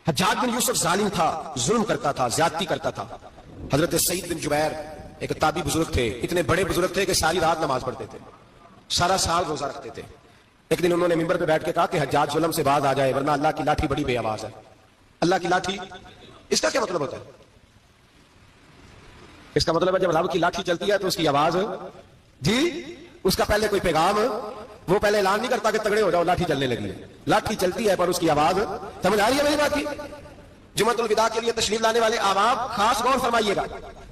حجاج بن یوسف ظالم تھا، ظلم کرتا تھا، زیادتی کرتا تھا۔ حضرت سعید بن جبیر ایک تابعی بزرگ تھے، اتنے بڑے بزرگ تھے کہ ساری رات نماز پڑھتے تھے، سارا سال روزہ رکھتے تھے۔ ایک دن انہوں نے ممبر پہ بیٹھ کے کہا کہ حجاج ظلم سے باز آ جائے ورنہ اللہ کی لاٹھی بڑی بے آواز ہے۔ اللہ کی لاٹھی، اس کا کیا مطلب ہوتا ہے؟ اس کا مطلب ہے جب رب کی لاٹھی چلتی ہے تو اس کی آواز جی اس کا پہلے کوئی پیغام وہ پہلے اعلان نہیں کرتا کہ تگڑے ہو جاؤ لاٹھی چلنے لگی ہے، لاٹھی چلتی ہے پر اس کی آواز سمجھ آ رہی ہے میری بات کی؟ جمعۃ الوداع کے لیے تشریف لانے والے عوام خاص غور فرمائیے گا۔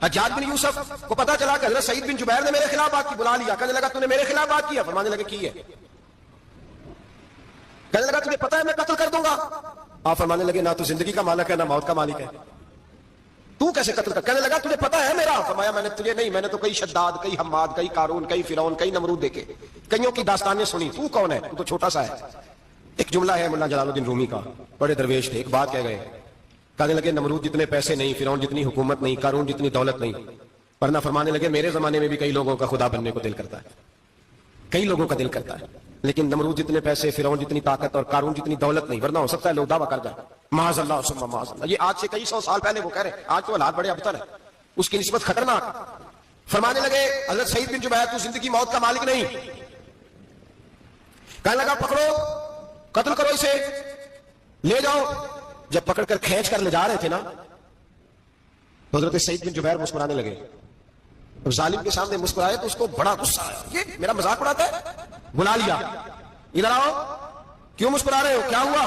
حجاج بن یوسف کو پتا چلا کہ حضرت سعید بن جبیر نے میرے خلاف بات کی، بلا لیا، کہنے لگا تو نے میرے خلاف بات کیا؟ فرمانے لگے کی ہے؟ کہنے لگا تجھے پتا ہے میں قتل کر دوں گا؟ آپ فرمانے لگے نہ تو زندگی کا مالک ہے نہ موت کا مالک ہے، تو کیسے قتل کر؟ کہنے لگا تجھے پتا ہے میرا؟ فرمایا میں نے تجھے نہیں، میں نے تو کئی شداد، کئی حماد، کئی قارون، کئی فرعون، کئی نمرود دیکھے، کئیوں کی داستانیں سنی، تو کون ہے؟ تو تو چھوٹا سا ہے۔ ایک جملہ ہے مولانا جلال الدین رومی کا، بڑے درویش تھے، ایک بات کہہ گئے، کہنے لگے نمرود جتنے پیسے نہیں، فرعون جتنی حکومت نہیں، قارون جتنی دولت نہیں، ورنہ فرمانے لگے میرے زمانے میں بھی کئی لوگوں کا خدا بننے کو دل کرتا ہے، کئی لوگوں کا دل کرتا ہے، لیکن نمرود جتنے پیسے، فرعون جتنی طاقت اور قارون جتنی دولت نہیں، ورنہ ہو سکتا ہے لوگ دعویٰ کر جائیں معاذ اللہ ثم معاذ اللہ۔ یہ آج سے کئی سو سال پہلے وہ کہہ رہے ہیں، آج تو حالات بڑے ابتر ہیں، اس کی نسبت خطرناک۔ فرمانے لگے حضرت سعید بن جبیر تو زندگی موت کا مالک نہیں، کہنے لگا پکڑو قتل کرو اسے، لے جاؤ۔ جب پکڑ کر کھینچ کر لے جا رہے تھے نا، حضرت سعید بن جبیر مسکرانے لگے۔ اب ظالم کے سامنے مسکرائے تو اس کو بڑا غصہ آیا، یہ میرا مذاق اڑاتا ہے؟ بلا لیا، ادھر آؤ، کیوں مسکرا رہے ہو، کیا ہوا؟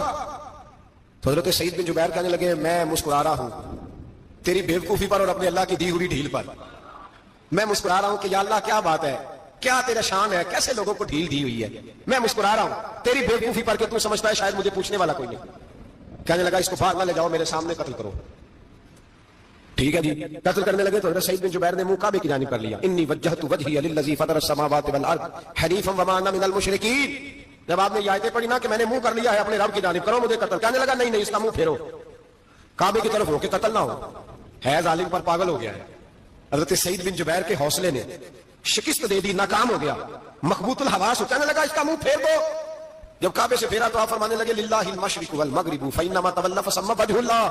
تو حضرت سعید بن جبیر کہنے لگے میں مسکرا رہا ہوں تیری بیوقوفی پر اور اپنے اللہ کی دی ہوئی ڈھیل پر، میں مسکرا رہا ہوں کہ یا اللہ کیا بات ہے، کیا تیرا شان ہے، کیسے لوگوں کو ڈھیل دی ہوئی ہے، میں مسکرا رہا ہوں تیری بیوقوفی پر کہ تو سمجھتا ہے شاید مجھے پوچھنے والا کوئی نہیں۔ کہنے لگا اس کو باہر نہ لے جاؤ، میرے سامنے قتل کرو۔ ٹھیک ہے جی، قتل کرنے لگے تو حضرت سعید بن جبیر نے منہ کعبے کی جانب کر لیا، انی وجہت وجہی للذی فطر السماوات والارض حنیفا وما انا من المشرکین۔ جب آپ نے یہ آیتیں پڑھی نا کہ میں نے منہ کر لیا ہے اپنے رب کی جانب، کرو مجھے قتل، کہنے لگا نہیں نہیں، اس کا منہ پھیرو، کعبے کی طرف ہو کے قتل نہ ہو، ہے ظالم پر پاگل ہو گیا ہے۔ حضرت سعید بن جبیر کے حوصلے نے شکست دے دی، ناکام ہو گیا، مخبوط الحواس ہو، کہنے لگا اس کا منہ پھیر دو۔ جب کعبے سے پھیرا تو آپ فرمانے لگے للہ المشرق والمغرب فانما تولى فثم وجه اللہ۔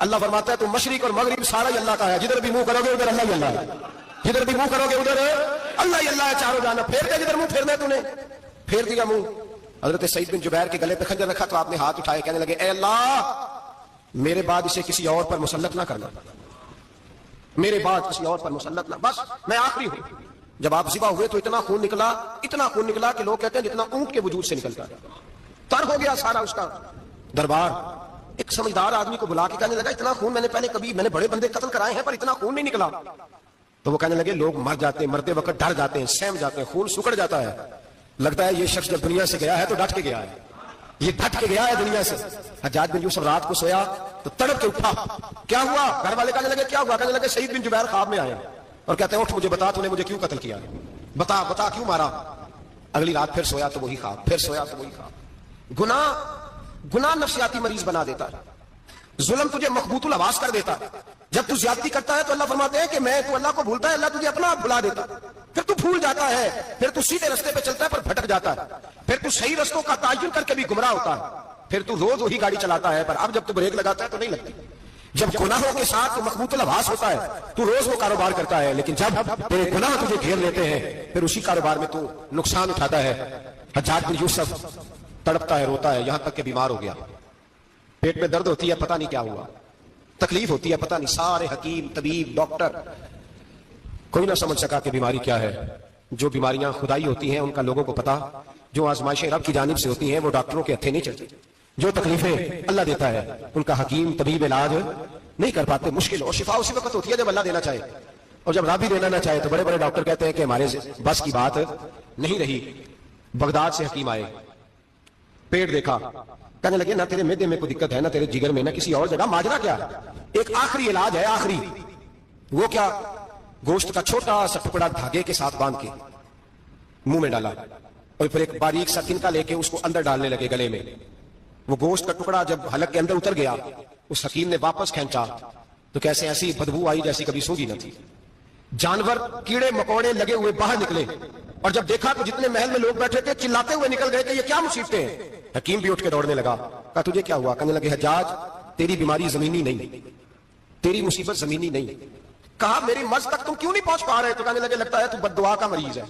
اللہ فرماتا ہے تو مشرق اور مغرب سارا ہی اللہ کا ہے، جدھر بھی منہ کرو گے ادھر اللہ ہی اللہ ہے، جدھر بھی منہ کرو گے ادھر اللہ ہی اللہ ہے، چاروں جانب پھیر دیا، جدھر منہ پھیرنا ہے تو نے پھیر دیا منہ۔ حضرت سعید بن جبیر کے گلے پہ خنجر رکھا تو آپ نے ہاتھ اٹھائے، کہنے لگے اے اللہ میرے بعد اسے کسی اور پر مسلط نہ کرنا، میرے بعد کسی اور پر مسلط نہ، بس میں آخری ہوں۔ جب آپ ذبح ہوئے تو اتنا خون نکلا کہ لوگ کہتے ہیں جتنا اونٹ کے وجود سے نکلتا ہے، تر ہو گیا سارا اس کا دربار۔ ایک سمجھدار آدمی کو بلا کے کہنے لگا اتنا خون میں نے بڑے بندے قتل کرائے ہیں پر اتنا خون نہیں نکلا۔ تو وہ کہنے لگے لوگ مر جاتے ہیں، مرتے وقت ڈر جاتے ہیں، سہم جاتے ہیں، خون سکڑ جاتا ہے، لگتا ہے یہ شخص جب دنیا سے گیا ہے تو ڈٹ کے گیا ہے، یہ ڈٹ کے گیا ہے دنیا سے۔ حجاج بن یوسف رات کو سویا تو تڑپ کے اٹھا، کیا ہوا؟ گھر والے کہنے لگے کیا ہوا؟ کہنے لگے سعید بن جبیر خواب میں آیا اور کہتے ہیں اٹھ مجھے بتا تو نے مجھے کیوں قتل کیا، بتا کیوں مارا؟ اگلی رات پھر سویا تو وہی خواب، پھر سویا تو وہی خواب۔ گناہ نفسیاتی مریض بنا دیتا ہے، ظلم تجھے مخبوط الحواس کر دیتا ہے۔ جب تو زیادتی کرتا ہے تو اللہ فرماتے ہیں کہ میں تو اللہ کو بھولتا ہے، اللہ تجھے اپنا آپ بھلا دیتا، پھر تو بھول جاتا ہے، پھر تو سیدھے رستے پہ چلتا ہے پر بھٹک جاتا ہے، پھر تو صحیح رستوں کا تعین کر کے بھی گمراہ ہوتا ہے، پھر تو روز وہی گاڑی چلاتا ہے پر اب جب تو بریک لگاتا ہے تو نہیں لگتی۔ جب گناہوں کے ساتھ تو مخبوط الحواس ہوتا ہے تو روز وہ کاروبار کرتا ہے، لیکن جب تیرے گناہ تجھے گھیر لیتے ہیں پھر اسی کاروبار میں تو نقصان اٹھاتا ہے۔ حجاج بن یوسف تڑپتا ہے، روتا ہے، یہاں تک کہ بیمار ہو گیا، پیٹ میں درد ہوتی ہے، پتہ نہیں کیا ہوا، تکلیف ہوتی ہے، پتہ نہیں، سارے حکیم طبیب ڈاکٹر کوئی نہ سمجھ سکا کہ بیماری کیا ہے۔ جو بیماریاں خدائی ہوتی ہیں ان کا لوگوں کو پتا، جو آزمائشیں رب کی جانب سے ہوتی ہیں وہ ڈاکٹروں کے ہتھے نہیں چلتی، جو تکلیفیں اللہ دیتا ہے ان کا حکیم طبیب علاج نہیں کر پاتے، مشکل، اور شفا اسی وقت ہوتی ہے جب اللہ دینا چاہے، اور جب رب بھی دینا نہ چاہے تو بڑے بڑے ڈاکٹر کہتے ہیں کہ ہمارے بس کی بات نہیں رہی۔ بغداد سے حکیم آئے، پیٹ دیکھا، کہنے لگے نہ تیرے معدے میں کوئی دقت ہے، نہ تیرے جگر میں، نہ کسی اور جگہ، ماجرا کیا ہے؟ ایک آخری علاج ہے، آخری، وہ کیا؟ گوشت کا چھوٹا سا ٹکڑا دھاگے کے ساتھ باندھ کے منہ میں ڈالا اور پھر ایک باریک سا تنکا لے کے اس کو اندر ڈالنے لگے گلے میں۔ وہ گوشت کا ٹکڑا جب حلق کے اندر اتر گیا، اس حکیم نے واپس کھینچا تو کیسے ایسی بدبو آئی جیسی کبھی سونگی نہ تھی، جانور کیڑے مکوڑے لگے ہوئے باہر نکلے، اور جب دیکھا تو جتنے محل میں لوگ بیٹھے تھے چلاتے ہوئے نکل گئے کہ یہ کیا مصیبتیں ہیں۔ حکیم بھی اٹھ کے دوڑنے لگا، کہا تجھے کیا ہوا؟ کہنے لگے حجاج تیری بیماری زمینی نہیں، تیری مصیبت زمینی نہیں. کہا میری مرض تک تم کیوں نہیں پہنچ پا رہے؟ تو کہنے لگے لگتا ہے تو بد دعا کا مریض ہے،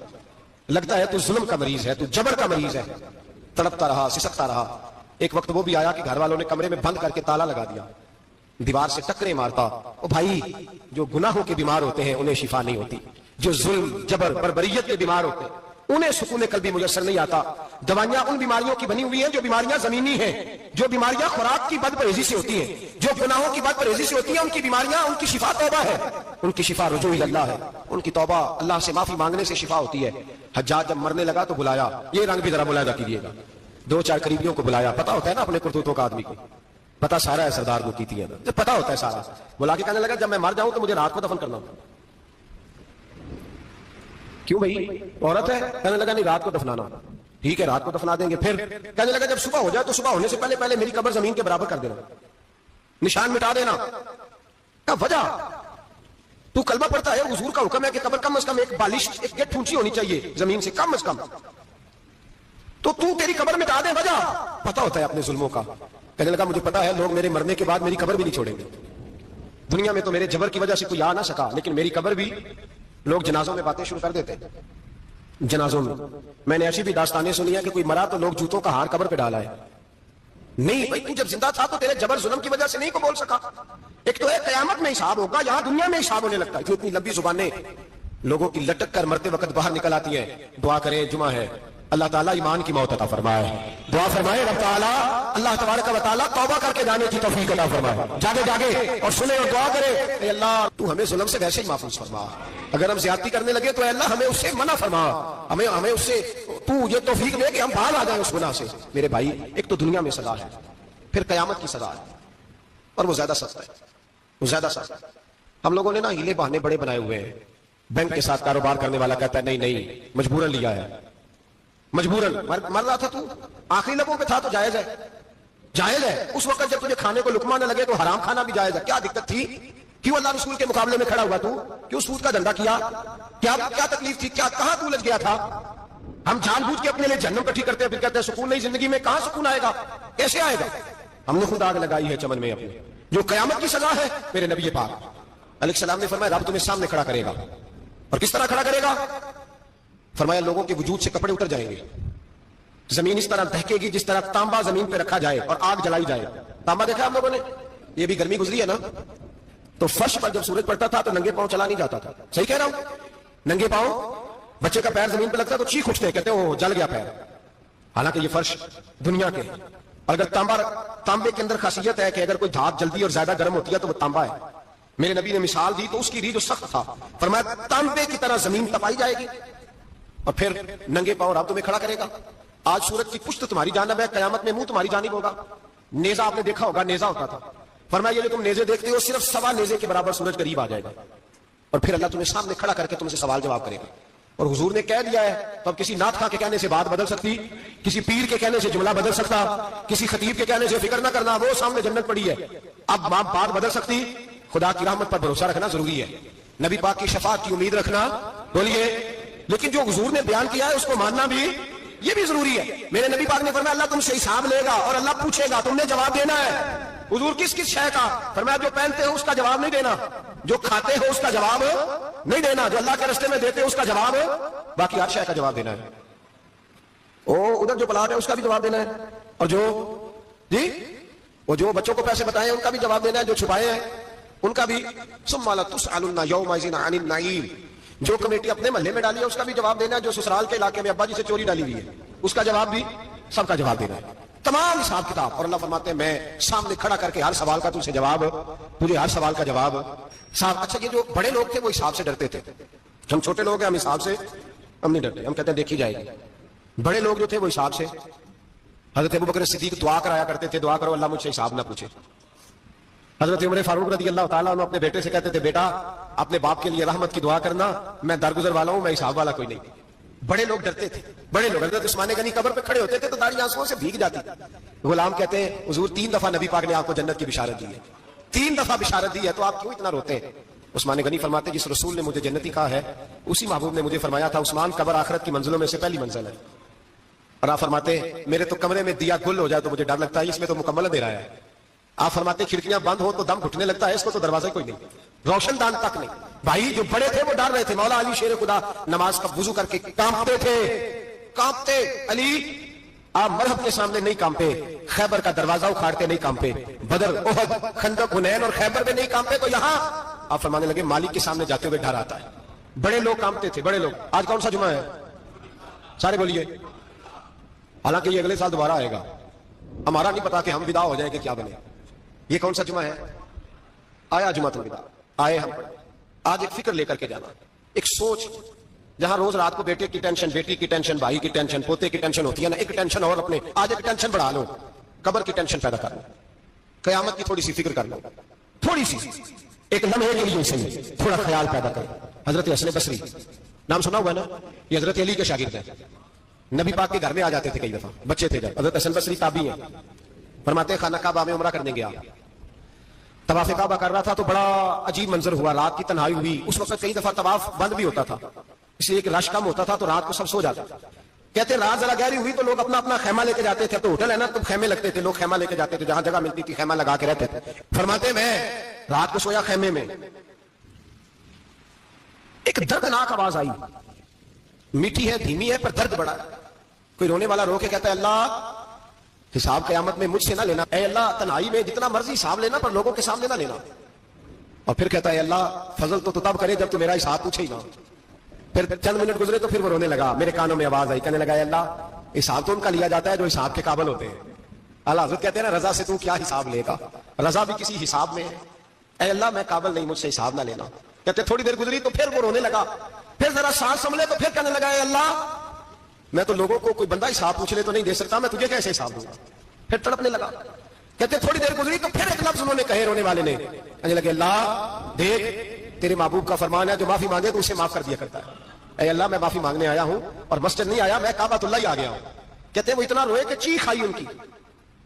لگتا ہے تو ظلم کا مریض ہے، تو جبر کا مریض ہے. تڑپتا رہا، سسکتا رہا. ایک وقت وہ بھی آیا کہ گھر والوں نے کمرے میں بند کر کے تالا لگا دیا، دیوار سے ٹکرے مارتا. او بھائی، جو گناہوں کے بیمار ہوتے ہیں انہیں شفا نہیں ہوتی، جو ظلم جبر بربریت کے بیمار ہوتے ہیں انہیں سکون قلبی میسر نہیں آتا. دوائیاں ان بیماریوں کی بنی ہوئی ہیں جو بیماریاں زمینی ہیں، جو بیماریاں خوراک کی بد پرہیزی سے ہوتی ہیں، جو گناہوں کی بد پرہیزی سے ہوتی ہیں. ان کی بیماریاں، ان کی شفا توبہ ہے، ان کی شفا رجوع اللہ ہے، ان کی توبہ اللہ سے معافی مانگنے سے شفا ہوتی ہے. حجاج جب مرنے لگا تو بلایا، یہ رنگ بھی ذرا ملاحظہ کیجیے گا، 2-4 قریبیوں کو بلایا. پتا ہوتا ہے نا اپنے کرتوتوں کا آدمی کو، پتا سارا ہے سردار کو کیتی ہے، جب پتا ہوتا ہے سارا. بلا کے کہنے لگا جب میں مر جاؤں تو مجھے رات کو دفن کرنا ہوگا. کیوں بھائی، عورت ہے؟ کہنے لگا نہیں، رات کو دفنانا. ٹھیک ہے، رات کو دفنا دیں گے. پھر کہنے لگا جب صبح ہو جائے تو صبح ہونے سے پہلے پہلے میری قبر زمین کے برابر کر دینا، نشان مٹا دینا. کیا وجہ؟ تو کلمہ پڑھتا ہے، حضور کا حکم ہے کہ قبر کم از کم ایک بالش، ایک گیٹ اونچی ہونی چاہیے زمین سے کم از کم، تو تیری قبر مٹا دے. وجہ پتا ہوتا ہے اپنے ظلموں کا. کہنے لگا مجھے پتا ہے لوگ میرے مرنے کے بعد میری قبر بھی نہیں چھوڑیں گے. دنیا میں تو میرے جبر کی وجہ سے کوئی آ نہ سکا، لیکن میری قبر بھی لوگ جنازوں میں باتیں شروع کر دیتے ہیں. جنازوں میں نے ایسی بھی داستانیں سنی ہیں کہ کوئی مرا تو لوگ جوتوں کا ہار قبر پہ ڈالا ہے. نہیں بھائی، تو جب زندہ تھا تو تیرے جبر ظلم کی وجہ سے نہیں کو بول سکا. ایک تو ہے قیامت میں حساب ہوگا، یہاں دنیا میں حساب ہونے لگتا ہے. جو اتنی لمبی زبانیں لوگوں کی لٹک کر مرتے وقت باہر نکل آتی ہیں. دعا کریں، جمعہ ہے، اللہ تعالیٰ ایمان کی موت عطا فرمائے. دعا فرمائے رب تعالیٰ اللہ تبارک و تعالیٰ توبہ کر کے جانے کی توفیق عطا فرمائے. جاگے جاگے اور سنے اور دعا کرے، اے اللہ تو ہمیں ظلم سے ویسے ہی محفوظ فرما. اگر ہم زیادتی کرنے لگے تو اے اللہ ہمیں اس سے منع فرما، ہمیں اس سے تو یہ توفیق دے کہ ہم باہر آ جائیں اس گناہ سے. میرے بھائی، ایک تو دنیا میں سزا ہے، پھر قیامت کی سزا ہے، اور وہ زیادہ سخت ہے، وہ زیادہ سخت ہے. ہم لوگوں نے نا ہیلے بہانے بڑے بنائے ہوئے ہیں. بینک کے ساتھ کاروبار کرنے والا کہتا ہے نہیں نہیں مجبوراً لیا ہے، مجبوراً. مر رہا تھا تو آخری لبوں پہ تھا تو جائز ہے، جائز ہے. اس وقت جب تجھے کھانے کو لقمہ نہ لگے تو حرام کھانا بھی جائز ہے. کیا دقت تھی؟ کیوں اللہ رسول کے مقابلے میں کھڑا ہوا تو؟ کیوں سود کا دھندا کیا؟ کیا تکلیف تھی؟ کہاں تو لج گیا تھا؟ ہم جان بوجھ کے اپنے لیے جہنم کٹھی کرتے ہیں، پھر کہتے ہیں سکون نہیں زندگی میں. کہاں سکون آئے گا؟ کیسے آئے گا؟ ہم نے خود آگ لگائی ہے چمن میں اپنے. جو قیامت کی سزا ہے، میرے نبی پاک علیہ السلام نے فرمایا رب تمہیں سامنے کھڑا کرے گا. اور کس طرح کھڑا کرے گا؟ فرمایا لوگوں کے وجود سے کپڑے اتر جائیں گے، زمین اس طرح دہکے گی جس طرح تانبا زمین پہ رکھا جائے اور آگ جلائی جائے. تانبا دیکھا ہم لوگوں نے؟ یہ بھی گرمی گزری ہے نا، تو فرش پر جب سورج پڑتا تھا تو ننگے پاؤں چلا نہیں جاتا تھا. صحیح کہہ رہا ہوں؟ ننگے پاؤں، بچے کا پیر زمین پہ لگتا تو چیخ اٹھتے، کہتے وہ جل گیا پیر. حالانکہ یہ فرش دنیا کے. اور اگر تانبے کے اندر خاصیت ہے کہ اگر کوئی دھات جلدی اور زیادہ گرم ہوتی ہے تو وہ تانبا ہے. میرے نبی نے مثال دی تو اس کی ری جو سخت تھا، فرمایا تانبے کی طرح زمین تپائی جائے گی اور پھر ننگے پاؤں رب تمہیں کھڑا کرے گا. آج سورج کی پشت تمہاری جانب ہے، قیامت میں منہ تمہاری جانب ہوگا. نیزہ آپ نے دیکھا ہوگا، نیزہ ہوتا تھا. فرمایا یہ جو تم نیزے دیکھتے ہو صرف 1.25 نیزے کے برابر سورج قریب آ جائے گا اور پھر اللہ تمہیں سامنے کھڑا کر کے تم سے سوال جواب کرے گا. اور حضور نے کہہ دیا ہے تو اب کسی نعت خواہ کے کہنے سے بات بدل سکتی، کسی پیر کے کہنے سے جملہ بدل سکتا، کسی خطیب کے کہنے سے فکر نہ کرنا، وہ سامنے جنت پڑی ہے. اب بات بدل سکتی. خدا کی رحمت پر بھروسہ رکھنا ضروری ہے، نبی پاک کی شفاعت کی امید رکھنا. بولیے. لیکن جو حضور نے بیان کیا ہے اس کو ماننا بھی یہ بھی ضروری ہے. میرے نبی پاک نے فرمایا اللہ تم سے حساب لے گا اور اللہ پوچھے گا، تم نے جواب دینا ہے. حضور کس شے کا؟ فرمایا جو پہنتے ہو اس کا جواب نہیں دینا، جو کھاتے ہو اس کا جواب نہیں دینا، جو اللہ کے راستے میں دیتے ہو اس کا جواب، باقی ہر شے کا جواب دینا ہے. ادھر جو پلاٹ ہے اس کا بھی جواب دینا ہے، اور جو بچوں کو پیسے بتائے ان کا بھی جواب دینا ہے، جو چھپائے ہیں ان کا بھی. ثم لتسألن یومئذ عن النعیم. جو کمیٹی اپنے محلے میں ڈالی ہے اس کا بھی جواب دینا ہے، جو سسرال کے علاقے میں ابا جی سے چوری ڈالی ہوئی ہے اس کا جواب بھی، سب کا جواب دینا ہے. تمام حساب کتاب. اور اللہ فرماتے ہیں میں سامنے کھڑا کر کے ہر سوال کا تجھے جواب، تجھے ہر سوال کا جواب صاحب. اچھا یہ جو بڑے لوگ تھے وہ حساب سے ڈرتے تھے، ہم چھوٹے لوگ ہیں ہم حساب سے ہم نہیں ڈرتے، ہم کہتے ہیں دیکھی جائے گی. بڑے لوگ جو تھے وہ حساب سے. حضرت ابوبکر صدیق دعا کرایا کرتے تھے، دعا کرو اللہ مجھ سے حساب نہ پوچھے. حضرت عمر فاروق رضی اللہ تعالیٰ عنہ اپنے بیٹے سے کہتے تھے بیٹا اپنے باپ کے لیے رحمت کی دعا کرنا، میں درگزر والا ہوں، میں حساب والا کوئی نہیں. بڑے لوگ ڈرتے تھے، بڑے لوگ. حضرت عثمان غنی قبر پہ کھڑے ہوتے تھے تو داڑھی آنسوؤں سے بھیگ جاتی. غلام کہتے ہیں حضور 3 دفعہ نبی پاک نے آپ کو جنت کی بشارت دی ہے، 3 دفعہ بشارت دی ہے، تو آپ کیوں اتنا روتے ہیں؟ عثمان غنی فرماتے جس رسول نے مجھے جنتی کہا ہے اسی محبوب نے مجھے فرمایا تھا عثمان قبر آخرت کی منزلوں میں سے پہلی منزل ہے. اور آپ فرماتے میرے تو کمرے میں دیا گل ہو جائے تو مجھے ڈر لگتا ہے، اس میں تو مکمل اندھیرا ہے. آپ فرماتے کھڑکیاں بند ہو تو دم گھٹنے لگتا ہے، اس کو تو دروازہ کوئی نہیں، روشن دان تک نہیں۔ بھائی جو بڑے تھے وہ ڈر رہے تھے، مولا علی شیر خدا نماز کا وضو کر کے کانپتے تھے، کانپتے۔ علی آپ مرحب کے سامنے نہیں کانپے، خیبر کا دروازہ اکھاڑتے نہیں کانپے، بدر احد خندق حنین اور خیبر میں نہیں کانپے، تو یہاں آپ فرمانے لگے مالک کے سامنے جاتے ہوئے ڈر آتا ہے۔ بڑے لوگ کانپتے تھے، بڑے لوگ۔ آج کون سا جمعہ ہے؟ سارے بولیے۔ حالانکہ یہ اگلے سال دوبارہ آئے گا، ہمارا نہیں پتا کہ ہم ودا ہو جائیں کہ کیا بنے۔ یہ کون سا جمعہ ہے؟ آیا جمعہ الوداع، آئے ہم پڑھے۔ آج ایک فکر لے کر کے جانا، ایک سوچ، جہاں روز رات کو بیٹے کی ٹینشن، بیٹی کی ٹینشن، بھائی کی ٹینشن، پوتے کی ٹینشن ہوتی ہے نا، ایک ٹینشن اور اپنے آج ایک ٹینشن بڑھا لو، قبر کی ٹینشن پیدا کر لو، قیامت کی تھوڑی سی فکر کر لو، تھوڑی سی، ایک لمحے کے لیے صحیح تھوڑا خیال پیدا کرو۔ حضرت حسن بصری نام سنا ہوا ہے نا، یہ حضرت علی کے شاگرد ہیں، نبی پاک کے گھر میں آ جاتے تھے کئی دفعہ، بچے تھے جب۔ حضرت حسن بصری تابعی ہیں، فرماتے خانہ کعبہ میں عمرہ کرنے گیا، طواف کعبہ کر رہا تھا تو بڑا عجیب منظر ہوا، رات کی تنہائی ہوئی، اس وقت کئی دفعہ طواف بند بھی ہوتا تھا، اس لیے کہ رش کم ہوتا تھا تو رات کو سب سو جاتے۔ کہتے رات ذرا گہری ہوئی تو لوگ اپنا اپنا خیمہ لے کے جاتے تھے، تو ہوٹل ہے نا تو خیمے لگتے تھے، لوگ خیمہ لے کے جاتے تھے، جہاں جگہ ملتی تھی خیمہ لگا کے رہتے تھے۔ فرماتے میں رات کو سویا خیمے میں، ایک دردناک آواز آئی، میٹھی ہے دھیمی ہے پر درد بڑا ہے، کوئی رونے والا رو کے کہتا ہے اللہ حساب قیامت میں مجھ سے نہ لینا، اے اللہ تنہائی میں جتنا مرضی حساب لینا پر لوگوں کے سامنے نہ لینا۔ اور پھر کہتا ہے اللہ فضل تو تب کرے جب تو میرا حساب پوچھے ہی نہ۔ پھر چند منٹ گزرے تو پھر وہ رونے لگا، میرے کانوں میں آواز آئی، کہنے لگا اے اللہ حساب تو ان کا لیا جاتا ہے جو حساب کے قابل ہوتے ہیں۔ اعلیٰ حضرت کہتے ہیں نا رضا سے تو کیا حساب لے گا، رضا بھی کسی حساب میں ہے، اے اللہ میں قابل نہیں، مجھ سے حساب نہ لینا۔ کہتے تھوڑی دیر گزری تو پھر وہ رونے لگا، پھر ذرا سانس سنبھلے تو پھر کہنے لگا اے اللہ میں تو لوگوں کو کوئی بندہ حساب پوچھ لے تو نہیں دے سکتا، میں تجھے کیسے حساب دوں گا۔ پھر تڑپنے لگا۔ کہتے تھوڑی دیر گزری تو پھر ایک لفظ انہوں نے کہے رونے والے نے، کہنے لگے اللہ دیکھ تیرے محبوب کا فرمان ہے جو معافی مانگے تو اسے معاف کر دیا کرتا ہے، اے اللہ میں معافی مانگنے آیا ہوں اور مسجد نہیں آیا، میں کعبۃ اللہ ہی آ گیا ہوں۔ کہتے وہ اتنا روئے کہ چیخ آئی ان کی،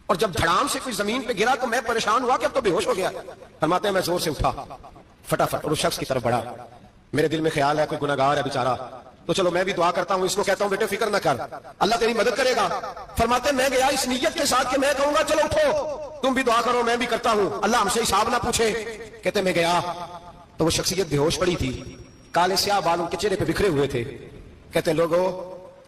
اور جب دھڑام سے کوئی زمین پہ گرا تو میں پریشان ہوا کہ اب تو بے ہوش ہو گیا۔ فرماتے ہیں میں زور سے اٹھا فٹافٹ اور اس شخص کی طرف بڑھا، میرے دل میں خیال ہے کوئی گناہگار ہے بیچارہ، تو چلو میں بھی دعا کرتا ہوں، اس کو کہتا ہوں بیٹے فکر نہ کر اللہ تیری مدد کرے گا۔ فرماتے میں گیا اس نیت کے ساتھ کہ میں کہوں گا چلو اٹھو تم بھی دعا کرو میں بھی کرتا ہوں، اللہ ہم سے حساب نہ پوچھے۔ کہتے میں گیا تو وہ شخصیت بے ہوش پڑی تھی، کالے سیاہ بال ان کے چہرے پہ بکھرے ہوئے تھے۔ کہتے لوگو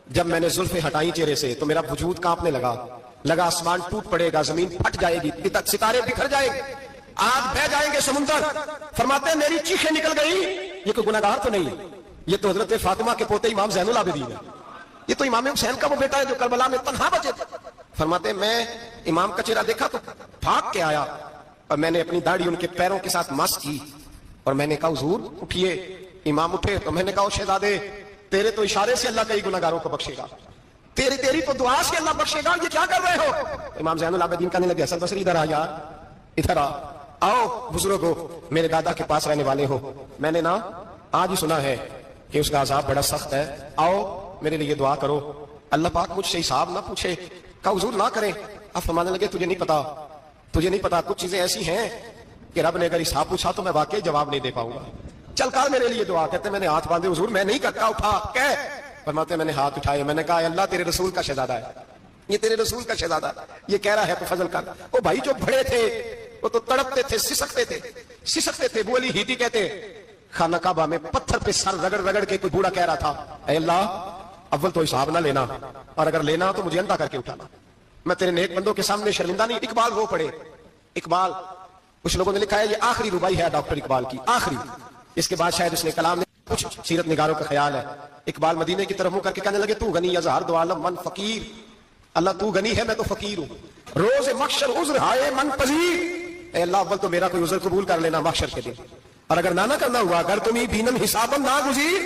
جب میں نے زلفیں ہٹائیں چہرے سے تو میرا وجود کانپنے لگا آسمان ٹوٹ پڑے گا، زمین پھٹ جائے گی، ستارے بکھر جائیں گے، آگ بہ جائیں گے سمندر۔ فرماتے ہیں میری چیخیں نکل گئی، یہ کوئی گناہگار تو نہیں، یہ تو حضرت فاطمہ کے پوتے امام زین العابدین ہے، یہ تو امام حسین کا وہ بیٹا ہے جو کربلا میں تنہا بچے تھے۔ فرماتے ہیں میں امام کا چہرہ دیکھا تو بھاگ کے آیا اور میں نے اپنی داڑھی ان کے پیروں کے ساتھ مس کی اور میں نے کہا حضور اٹھیے۔ امام اٹھے تو میں نے کہا شہزادے تیرے تو اشارے سے اللہ کئی گناہگاروں کو بخشے گا، تیری تو دعا سے اللہ بخشے گا، یہ کیا کر رہے ہو؟ امام زین العابدین کہنے لگے حسن بصری ادھر آ یار، ادھر آؤ بزرگو میرے دادا کے پاس رہنے والے ہو، میں نے نا آج ہی سنا ہے کہ اس کا عذاب بڑا سخت ہے، آؤ میرے لیے دعا کرو اللہ پاک مجھ سے حساب نہ پوچھے۔ کہا حضور نہ کریں۔ اب فرمانے لگے تجھے نہیں پتا کچھ چیزیں ایسی ہیں کہ رب نے اگر حساب پوچھا تو میں واقعی جواب نہیں دے پاؤں گا، چل کر میرے لیے دعا۔ کہتے میں نے ہاتھ باندھے حضور میں نہیں کرتا، اٹھا کہ فرماتے میں نے ہاتھ اٹھائے، میں نے کہا اللہ تیرے رسول کا شہزادہ ہے، یہ تیرے رسول کا شہزادہ یہ کہہ رہا ہے تو فضل کر۔ وہ بھائی جو بڑے تھے وہ تو تڑپتے تھے، سسکتے تھے۔ ابو علی ہیٹی کہتے خانہ کعبہ میں پتھر پہ سر رگڑ رگڑ کے کوئی بوڑھا کہہ رہا تھا اے اللہ اول تو حساب نہ لینا اور اگر لینا تو مجھے اندھا کر کے اٹھانا، میں تیرے نیک بندوں کے سامنے شرمندہ نہیں۔ اقبال رو پڑے، اقبال کچھ لوگوں نے لکھا ہے یہ آخری ربائی ہے ڈاکٹر اقبال کی، آخری، اس کے بعد شاید اس نے کلام نے کچھ سیرت نگاروں کا خیال ہے۔ اقبال مدینے کی طرف منہ کر کے کہنے لگے تو غنی ازہر دو عالم من فقیر، اللہ تو غنی ہے میں تو فقیر ہوں، روز محشر عذر ہائے من پذیر، اے اللہ اول تو میرا کوئی عذر قبول کر لینا محشر کے دن، اور اگر نہ کرنا ہوا اگر تمہیں بینم حسابم نہ گزیر،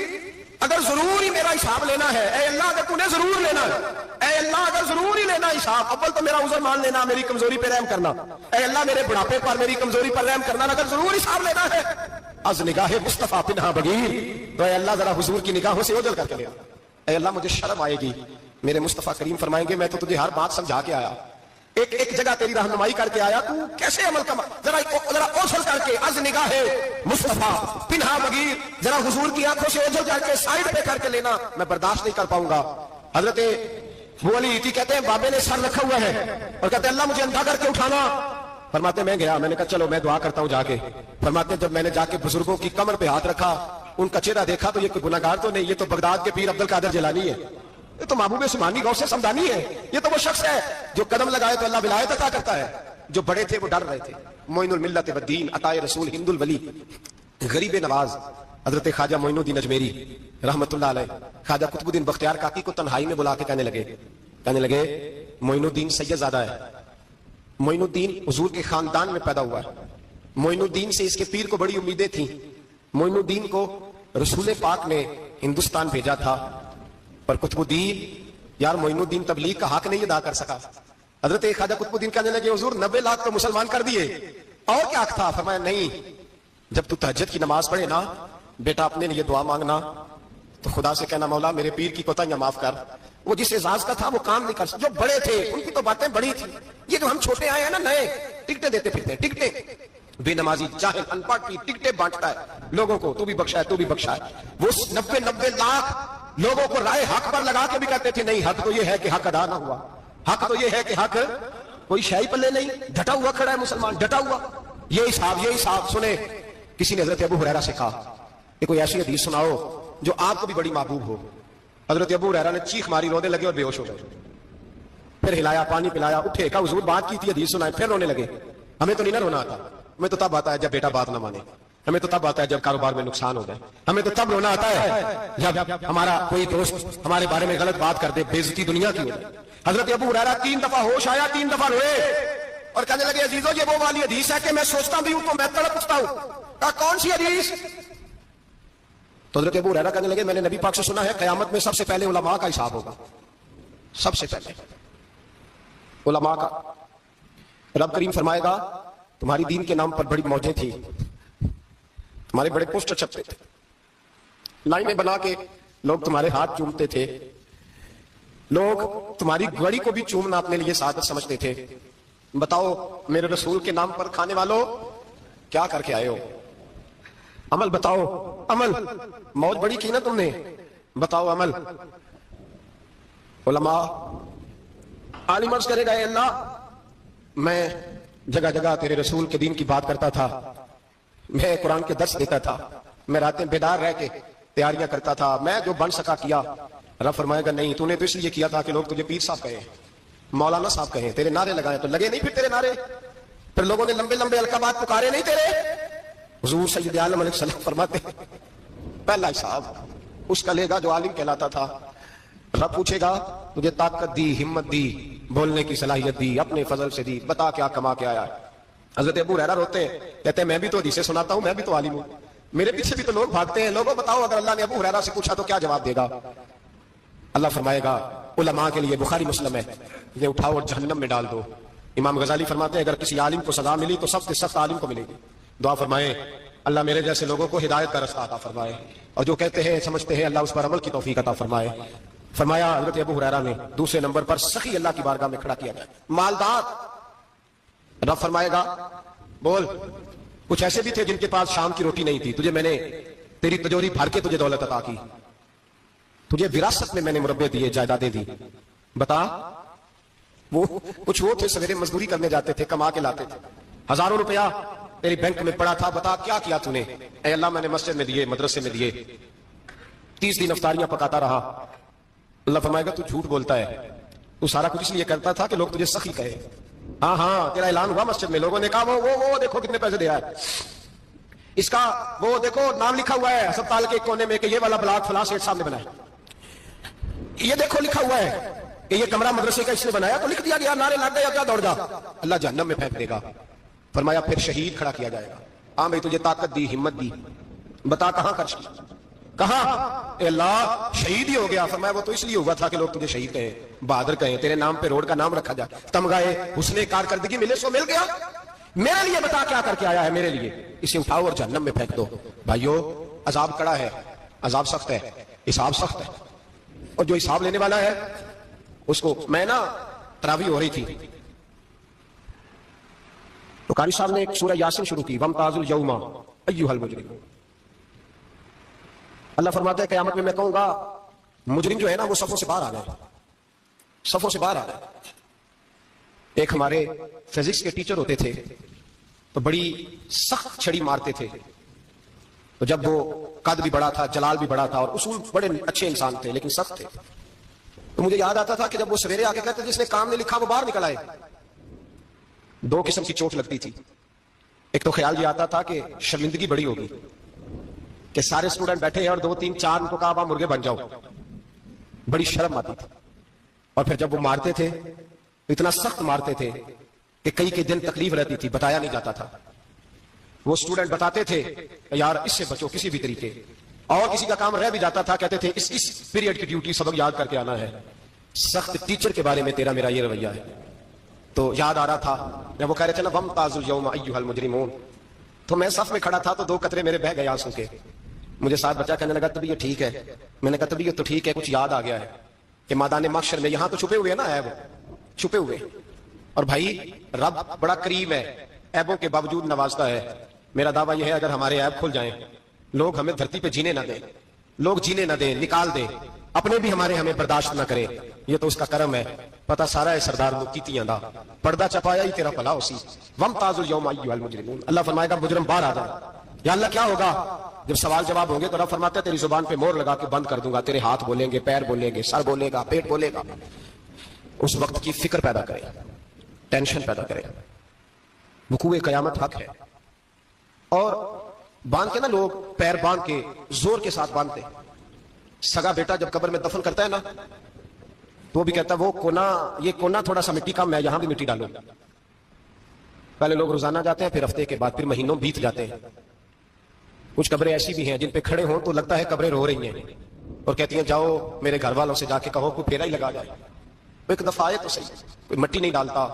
اگر ضرور ہی میرا حساب لینا ہے اے اللہ، اگر تو نے ضرور لینا ہے اے اللہ، اگر ضرور ہی لینا حساب اول تو میرا عذر مان لینا، میری کمزوری پہ رحم کرنا اے اللہ، میرے بڑھاپے پر میری کمزوری پر رحم کرنا، اگر ضرور حساب لینا ہے از نگاہ مصطفیٰ پنہا بگیر، تو اے اللہ ذرا حضور کی نگاہوں سے اوجھل کر کے لینا، اے اللہ مجھے شرم آئے گی، میرے مصطفیٰ کریم فرمائیں گے میں تو تجھے ہر بات سمجھا کے آیا، ایک جگہ تیری رہنمائی کر کے آیا، تو کیسے عمل کا ذرا اوجھل کر کے از نگاہ مصطفیٰ پنہا بگیر، ذرا حضور کی آنکھوں سے اوجھل کر کے سائڈ پہ کر کے لینا، میں برداشت نہیں کر پاؤں گا۔ حضرت ابو علی ایتی کہتے ہیں بابے نے سر رکھا ہوا ہے اور کہتے ہیں اللہ مجھے اندھا کر کے اٹھانا، فرماتے میں گیا, میں نے کہا چلو میں دعا کرتا ہوں جا کے. فرماتے جب میں نے جا کے بزرگوں کی کمر پہ ہاتھ رکھا, ان کا چہرہ دیکھا تو یہ کوئی گناہگار تو نہیں, یہ تو بغداد کے پیر عبد القادر جیلانی ہے, یہ تو محبوب سبحانی غوث سمدانی ہے, یہ تو وہ شخص ہے جو قدم لگائے تو اللہ ولایت عطا کرتا ہے. جو بڑے تھے وہ ڈر رہے تھے. معین الملت والدین, عطائے رسول, ہند الولی, غریب نواز حضرت خواجہ معین الدین اجمیری رحمت اللہ علیہ, خواجہ قطب الدین بختیار کاکی کو تنہائی میں بلا کے کہنے لگے معین الدین سید زادہ ہے, معین الدین حضور کے خاندان میں پیدا ہوا ہے, معین الدین سے اس کے پیر کو بڑی امیدیں تھیں, معین الدین کو رسول پاک نے ہندوستان بھیجا تھا, پر قطب الدین یار معین الدین تبلیغ کا حق نہیں ادا کر سکا. حضرت خواجہ قطب الدین کہنے لگے حضور 90 لاکھ تو مسلمان کر دیے, اور کیا حق تھا؟ فرمایا نہیں, جب تو تہجد کی نماز پڑھے نا بیٹا اپنے لیے دعا مانگنا تو خدا سے کہنا مولا میرے پیر کی کوتاہیاں معاف کر. وہ جس اعزاز کا تھا وہ کام نہیں کر سکتا, جو بڑے تھے ان کی تو باتیں بڑی تھی. یہ جو ہم چھوٹے آئے ہیں نا نئے, ٹکٹیں دیتے پھرتے ہیں, ٹکٹیں, بے نمازی جاہل ان پڑھ کی ٹکٹیں بانٹتا ہے لوگوں کو, تو بھی بخشا ہے تو بھی بخشا ہے. وہ 90 لاکھ لوگوں کو رائے حق پر لگا کے بھی کہتے تھے نہیں حق تو یہ ہے کہ حق ادا نہ ہوا, حق تو یہ ہے کہ حق کوئی شے پلے نہیں, ڈٹا ہوا کھڑا ہے مسلمان, ڈٹا ہوا. یہ حساب سنے. کسی نے حضرت ابو ہریرہ سے کہا کہ کوئی ایسی حدیث سناؤ جو آپ کو بھی بڑی محبوب ہو. حضرت ابو ہریرہ نے چیخ ماری, رونے لگے اور بے ہوش ہو گئے. پھر ہلایا, پانی پلایا, اٹھے, کہا حضور بات کی تھی حدیث سنائے, پھر رونے لگے. ہمیں تو نہیں نہ رونا آتا, ہمیں تو تب آتا ہے جب بیٹا بات نہ مانے, ہمیں تو تب آتا ہے جب کاروبار میں نقصان ہو جائے, ہمیں تو تب رونا آتا ہے جب ہمارا کوئی دوست ہمارے بارے میں غلط بات کر دے, بے عزتی دنیا کی ہو جائے. حضرت ابو ہریرہ 3 دفعہ ہوش آیا, 3 دفعہ روئے اور کہنے لگے عزیزو یہ وہ والی حدیث ہے کہ میں سوچتا بھی ہوں تو میں تڑپ اٹھتا ہوں. کہا کون سی حدیث؟ تو حضرت ابو ہریرہ کہنے لگے میں نے نبی پاک سے سنا ہے قیامت میں سب سے پہلے علماء کا حساب ہوگا, سب سے پہلے علماء کا. رب کریم فرمائے گا تمہاری دین کے نام پر بڑی موجیں تھی, تمہارے بڑے پوسٹر چھپتے تھے, لائنیں بنا کے لوگ تمہارے ہاتھ چومتے تھے, لوگ تمہاری گڑی کو بھی چومنا اپنے لیے سعادت سمجھتے تھے. بتاؤ میرے رسول کے نام پر کھانے والوں کیا کر کے آئے ہو؟ عمل بتاؤ, عمل. موج بڑی کی نا تم نے, بتاؤ عمل. علماء عالم عرض کرے گا اے اللہ میں جگہ جگہ تیرے رسول کے دین کی بات کرتا تھا, میں قرآن کے درس دیتا تھا, میں راتیں بیدار رہ کے تیاریاں کرتا تھا, میں جو بن سکا کیا. رب فرمائے گا نہیں, تو نے تو اس لیے کیا تھا کہ لوگ تجھے پیر صاحب کہیں, مولانا صاحب کہیں, تیرے نعرے لگائے تو لگے نہیں پھر تیرے نعرے, پھر لوگوں نے لمبے لمبے القابات پکارے نہیں تیرے. حضور سید عالم علیہ السلام فرماتے پہلا حساب اس کا لے گا جو عالم کہلاتا تھا. رب پوچھے گا تجھے طاقت دی, ہمت دی, بولنے کی صلاحیت دی, اپنے فضل سے دی, بتا کیا کما کے آیا ہے. حضرت ابو ہریرہ روتے ہیں, کہتے ہیں میں بھی تو حدیثیں سناتا ہوں, میں بھی تو عالم ہوں, میرے پیچھے بھی تو لوگ بھاگتے ہیں. لوگوں بتاؤ اگر اللہ نے ابو ہریرہ سے پوچھا تو کیا جواب دے گا؟ اللہ فرمائے گا علماء کے لیے بخاری مسلم ہے, یہ اٹھاؤ اور جہنم میں ڈال دو. امام غزالی فرماتے ہیں اگر کسی عالم کو سزا ملی تو سب سے سخت عالم کو ملے گی. دعا فرمائے اللہ میرے جیسے لوگوں کو ہدایت کا رستہ عطا فرمائے, اور جو کہتے ہیں سمجھتے ہیں اللہ اس پر عمل کی توفیق عطا فرمائے. فرمایا حضرت ابو ہریرہ نے دوسرے نمبر پر سخی اللہ کی بارگاہ میں کھڑا کیا گیا, مالدار. رب فرمائے گا بول کچھ ایسے بھی تھے جن کے پاس شام کی روٹی نہیں تھی, تجھے میں نے تیری تجوری بھر کے تجھے دولت عطا کی, تجھے وراثت میں نے مربے دیے, جائیدادیں دی. بتا وہ کچھ وہ تھے سویرے مزدوری کرنے جاتے تھے, کما کے لاتے تھے, ہزاروں روپیہ تیری بینک میں پڑا تھا, بتا کیا کیا تو نے؟ اے اللہ میں نے مسجد میں دیے, مدرسے میں دیے, 30 دن افطاریاں پکاتا رہا. اللہ فرمائے گا تو جھوٹ بولتا ہے, تو سارا کچھ اس لیے کرتا تھا کہ لوگ تجھے سخی کہے. ہاں ہاں تیرا اعلان ہوا مسجد میں, لوگوں نے کہا وہ دیکھو کتنے پیسے دیا ہے, اس کا وہ دیکھو نام لکھا ہوا ہے ہسپتال کے کونے میں کہ یہ والا بلاک فلاں سیٹ صاحب نے بنایا, یہ دیکھو لکھا ہوا ہے کہ یہ کمرہ مدرسے کا اس نے بنایا, تو لکھ دیا گیا, نعرے لگ گیا, کیا دوڑ جا. اللہ جہنم میں پھینک دے گا. فرمایا پھر شہید کھڑا کیا جائے گا. ہاں بھائی تجھے طاقت دی, ہمت دی, بتا کہاں خرچ کی, کہاں؟ اے اللہ شہید ہی ہو گیا. فرمایا وہ تو اس لیے ہوا تھا کہ لوگ تجھے شہید کہیں, بہادر کہیں, تیرے نام پہ روڈ کا نام رکھا جائے, تمغائے حسن کارکردگی ملے سو مل گیا. میرے لیے بتا کیا کر کے آیا ہے, میرے لیے. اسے اٹھاؤ اور جہنم میں پھینک دو. بھائیو عذاب کڑا ہے, عذاب سخت ہے, حساب سخت ہے, اور جو حساب لینے والا ہے اس کو. میں نا تراویح ہو رہی تھی تو قاری صاحب نے ایک سورہ یاسین شروع کی, وَامْتَازُوا الْيَوْمَ أَيُّهَا الْمُجْرِمُونَ. اللہ فرماتا ہے قیامت میں کہوں گا مجرم جو ہے نا وہ صفوں سے باہر آ گئے, صفوں سے باہر آ گئے. ایک ہمارے فزکس کے ٹیچر ہوتے تھے تو بڑی سخت چھڑی مارتے تھے. تو جب وہ قد بھی بڑا تھا, جلال بھی بڑا تھا, اور اصول بڑے اچھے انسان تھے لیکن سخت تھے, تو مجھے یاد آتا تھا کہ جب وہ سویرے آ کے کہتے جس نے کام نہیں لکھا وہ باہر نکل آئے. دو قسم کی چوٹ لگتی تھی. ایک تو خیال یہ آتا تھا کہ شرمندگی بڑی ہوگی کہ سارے اسٹوڈنٹ بیٹھے ہیں اور 2 3 4 ان کو کہا مرغے بن جاؤ, بڑی شرم آتی تھی. اور پھر جب وہ مارتے تھے اتنا سخت مارتے تھے کہ کئی کئی دن تکلیف رہتی تھی, بتایا نہیں جاتا تھا. وہ اسٹوڈنٹ بتاتے تھے یار اس سے بچو کسی بھی طریقے, اور کسی کا کام رہ بھی جاتا تھا کہتے تھے اس پیریڈ کی ڈیوٹی سبق یاد کر کے آنا ہے. سخت ٹیچر کے بارے میں تیرا میرا یہ رویہ ہے. تو یاد آ رہا تھا جب وہ کہہ رہے تھے نا وَامْتَازُوا الْيَوْمَ أَيُّهَا الْمُجْرِمُونَ, تو میں صف میں کھڑا تھا تو 2 قطرے میرے بہہ گئے آنسو کے. مجھے ساتھ بچہ کہنے لگا طبیعت ٹھیک ہے. میں نے کہا طبیعت تو ٹھیک ہے, کچھ یاد آ گیا ہے کہ میدان محشر میں یہاں تو چھپے ہوئے ہیں نا عیب, چھپے ہوئے, اور بھائی رب بڑا کریم ہے, عیبوں کے باوجود نوازتا ہے. میرا دعویٰ یہ ہے اگر ہمارے عیب کھل جائیں, لوگ ہمیں دھرتی پہ جینے نہ دیں, لوگ جینے نہ دیں, نکال دیں, اپنے بھی ہمیں برداشت نہ کریں, یہ تو اس کا کرم ہے. پتہ سارا ہے سردار مکیتیاں دا, پردہ چپایا ہی تیرا بھلا اسی. وَامْتَازُوا الْيَوْمَ أَيُّهَا الْمُجْرِمُونَ, اللہ فرمائے گا مجرم باہر آ جا. یا اللہ کیا ہوگا جب سوال جواب ہوں گے؟ تو رب فرماتا ہے تیری زبان پہ مور لگا کے بند کر دوں گا, تیرے ہاتھ بولیں گے, پیر بولیں گے, سر بولے گا, پیٹ بولے گا. اس وقت کی فکر پیدا کرے, ٹینشن پیدا کرے. وقوع قیامت حق ہے. اور باندھ کے نا لوگ پیر باندھ کے زور کے ساتھ باندھتے. سگا بیٹا جب قبر میں دفن کرتا ہے نا تو وہ بھی کہتا ہے وہ کونا, یہ کونا تھوڑا سا مٹی کم ہے, یہاں بھی مٹی ڈالو. پہلے لوگ روزانہ جاتے ہیں, پھر ہفتے کے بعد, پھر مہینوں بیت جاتے ہیں. کچھ قبریں ایسی بھی ہیں جن پہ کھڑے ہوں تو لگتا ہے قبریں رو رہی ہیں اور کہتی ہیں جاؤ میرے گھر والوں سے جا کے کہو کوئی پھیرا ہی لگا جائے. ایک دفعہ آئے تو صحیح, کوئی مٹی نہیں ڈالتا.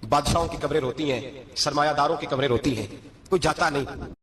بادشاہوں کی قبریں روتی ہیں, سرمایہ داروں کی قبریں روتی ہیں, کوئی جاتا نہیں.